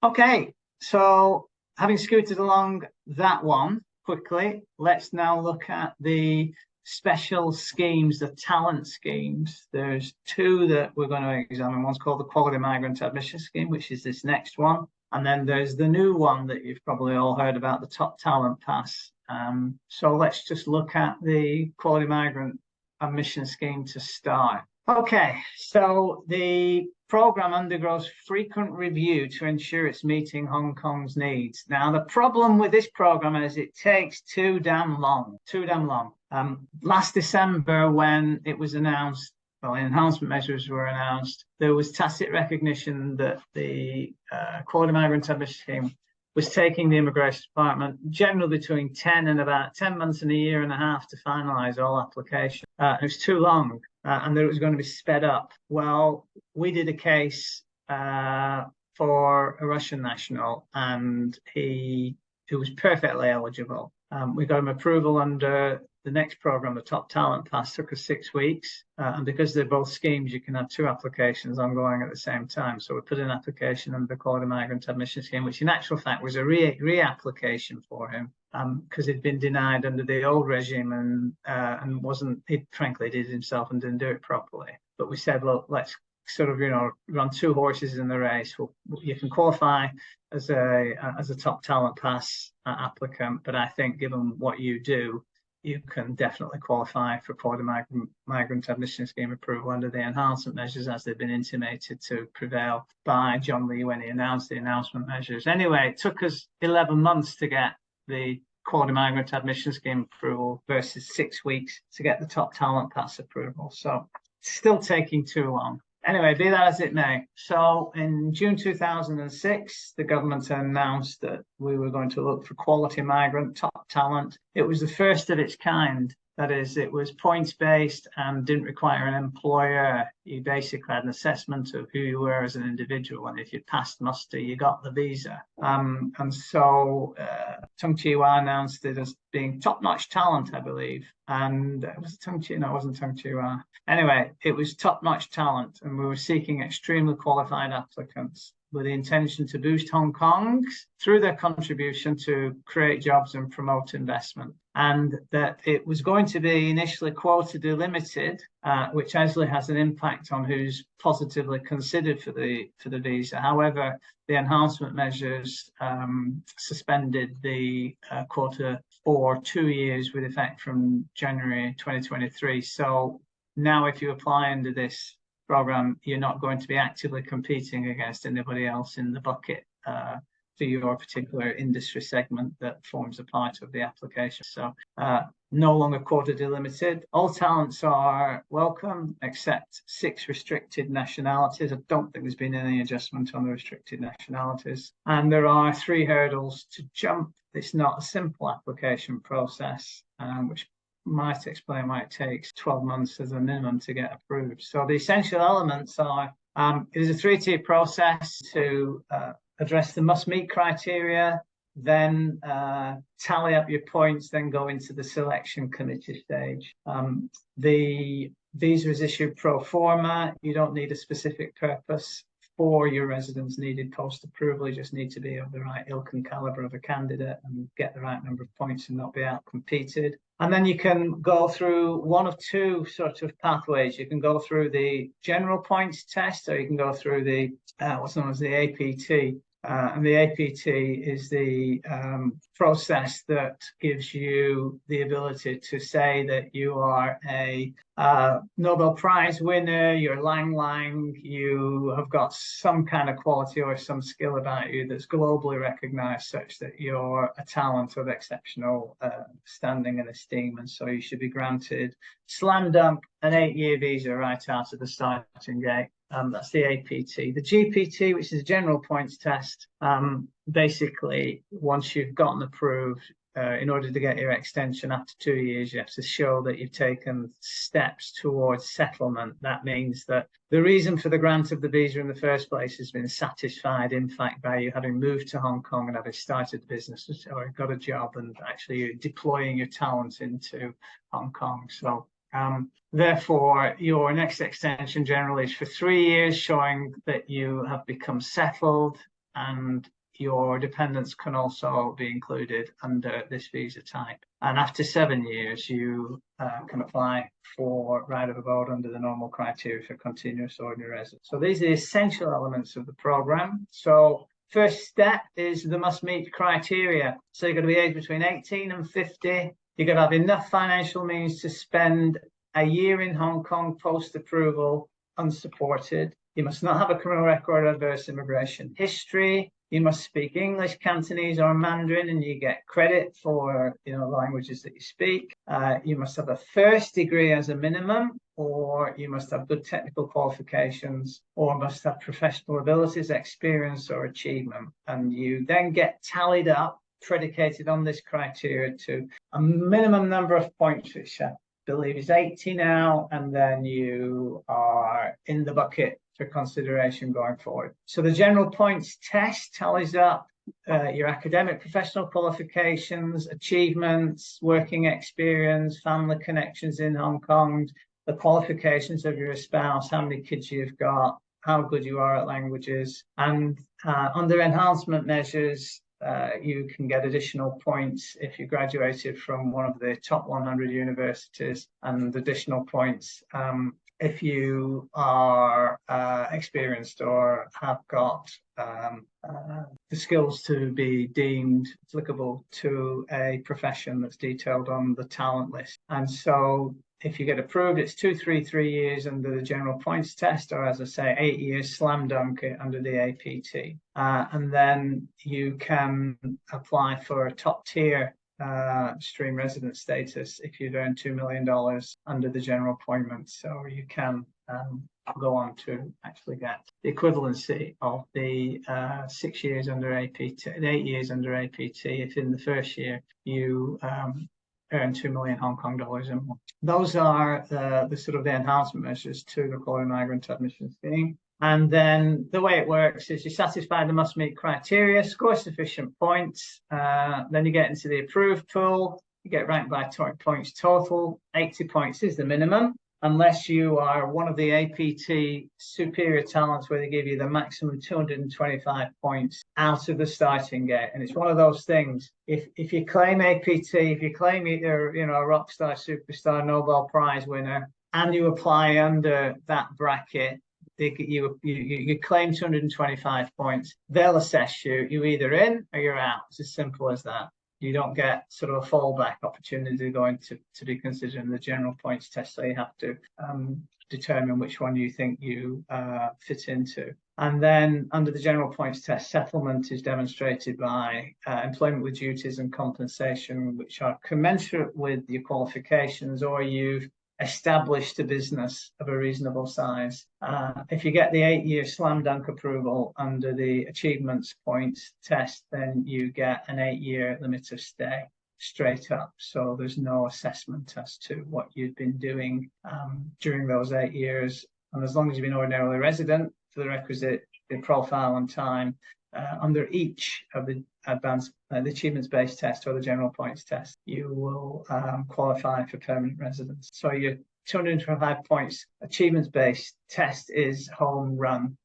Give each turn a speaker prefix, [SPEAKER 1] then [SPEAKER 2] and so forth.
[SPEAKER 1] Okay, so having scooted along that one quickly, let's now look at the special schemes, the talent schemes. There's two that we're going to examine. One's called the Quality Migrant Admission Scheme, which is this next one. And then there's the new one that you've probably all heard about, the Top Talent Pass. So let's just look at the Quality Migrant Admission Scheme to start. Okay, so the program undergoes frequent review to ensure it's meeting Hong Kong's needs. Now, the problem with this program is it takes too damn long. Last December, when it was announced, well, enhancement measures were announced, there was tacit recognition that the Quality Migrant Admission Scheme was taking the Immigration Department generally between 10 months and a year and a half to finalise all applications. It was too long. And that it was going to be sped up. Well, we did a case for a Russian national, and he was perfectly eligible. We got him approval under the next program, the Top Talent Pass. Took us 6 weeks, and because they're both schemes, you can have two applications ongoing at the same time. So we put an application under the Quality Migrant Admission Scheme, which in actual fact was a reapplication for him, because he'd been denied under the old regime and wasn't, he frankly did it himself and didn't do it properly. But we said, look, let's sort of, run two horses in the race. You can qualify as a Top Talent Pass applicant, but I think given what you do, you can definitely qualify for Quality Migrant Admission Scheme approval under the enhancement measures as they've been intimated to prevail by John Lee when he announced the enhancement measures. Anyway, it took us 11 months to get the Quality Migrant Admission Scheme approval versus 6 weeks to get the Top Talent Pass approval. So it's still taking too long. Anyway, be that as it may. So in June 2006, the government announced that we were going to look for quality migrant top talent. It was the first of its kind. That is, it was points-based and didn't require an employer. You basically had an assessment of who you were as an individual, and if you passed muster, you got the visa. And so Tung Chee-Hwa announced it as being top-notch talent, I believe. And was it Tung Chee? No, it wasn't Tung Chee-Hwa. Anyway, it was top-notch talent, and we were seeking extremely qualified applicants with the intention to boost Hong Kong's through their contribution to create jobs and promote investment. And that it was going to be initially quota delimited, which actually has an impact on who's positively considered for the visa. However, the enhancement measures suspended the quota for 2 years with effect from January 2023. So now if you apply under this program, you're not going to be actively competing against anybody else in the bucket for your particular industry segment that forms a part of the application. So no longer quota delimited. All talents are welcome except 6 restricted nationalities. I don't think there's been any adjustment on the restricted nationalities. And there are 3 hurdles to jump. It's not a simple application process, which might explain why it takes 12 months as a minimum to get approved. So the essential elements are, it is a 3-tier process to address the must-meet criteria, then tally up your points, then go into the selection committee stage. The visa is issued pro forma. You don't need a specific purpose for your residence needed post-approval. You just need to be of the right ilk and caliber of a candidate and get the right number of points and not be out-competed. And then you can go through one of 2 sort of pathways. You can go through the general points test, or you can go through the what's known as the APT. And the APT is the process that gives you the ability to say that you are a Nobel Prize winner, you're Lang, you have got some kind of quality or some skill about you that's globally recognized such that you're a talent of exceptional standing and esteem. And so you should be granted slam dunk an 8-year visa right out of the starting gate. That's the APT. The GPT, which is a general points test, basically, once you've gotten approved, in order to get your extension after 2 years, you have to show that you've taken steps towards settlement. That means that the reason for the grant of the visa in the first place has been satisfied, in fact, by you having moved to Hong Kong and having started business or got a job and actually deploying your talent into Hong Kong. So therefore, your next extension generally is for 3 years, showing that you have become settled and your dependents can also be included under this visa type. And after 7 years, you can apply for right of abode under the normal criteria for continuous ordinary residence. So these are the essential elements of the program. So first step is they must meet criteria. So you've got to be aged between 18 and 50. You've got to have enough financial means to spend a year in Hong Kong post-approval unsupported. You must not have a criminal record or adverse immigration history. You must speak English, Cantonese, or Mandarin, and you get credit for languages that you speak. You must have a first degree as a minimum, or you must have good technical qualifications, or must have professional abilities, experience, or achievement. And you then get tallied up, predicated on this criteria, to a minimum number of points, which I believe is 80 now, and then you are in the bucket for consideration going forward. So the general points test tallies up your academic professional qualifications, achievements, working experience, family connections in Hong Kong, the qualifications of your spouse, how many kids you've got, how good you are at languages. And under enhancement measures, you can get additional points if you graduated from one of the top 100 universities, and additional points if you are experienced or have got the skills to be deemed applicable to a profession that's detailed on the talent list. And so if you get approved, it's 3 years under the general points test, or as I say, 8 years slam dunk under the APT. And then you can apply for a top tier stream resident status if you've earned $2 million under the general appointment. So you can go on to actually get the equivalency of the 6 years under APT, 8 years under APT, if in the first year you earn 2 million Hong Kong dollars and more. Those are the sort of the enhancement measures to the Qualified Migrant Admission Scheme. And then the way it works is you satisfy the must meet criteria, score sufficient points, then you get into the approved pool, you get ranked by points total. 80 points is the minimum, unless you are one of the APT superior talents where they give you the maximum 225 points out of the starting gate. And it's one of those things, if you claim APT, if you claim you're a rock star, superstar, Nobel Prize winner, and you apply under that bracket, you claim 225 points, they'll assess you. You're either in or you're out. It's as simple as that. You don't get sort of a fallback opportunity going to be considered in the general points test. So you have to determine which one you think you fit into. And then under the general points test, settlement is demonstrated by employment with duties and compensation, which are commensurate with your qualifications, or you've established a business of a reasonable size. If you get the 8 year slam dunk approval under the achievements points test, then you get an 8 year limit of stay straight up. So there's no assessment as to what you've been doing during those 8 years. And as long as you've been ordinarily resident for the requisite profile and time, under each of the advanced, the achievements-based test or the general points test, you will qualify for permanent residence. So your 225 points achievements-based test is home run.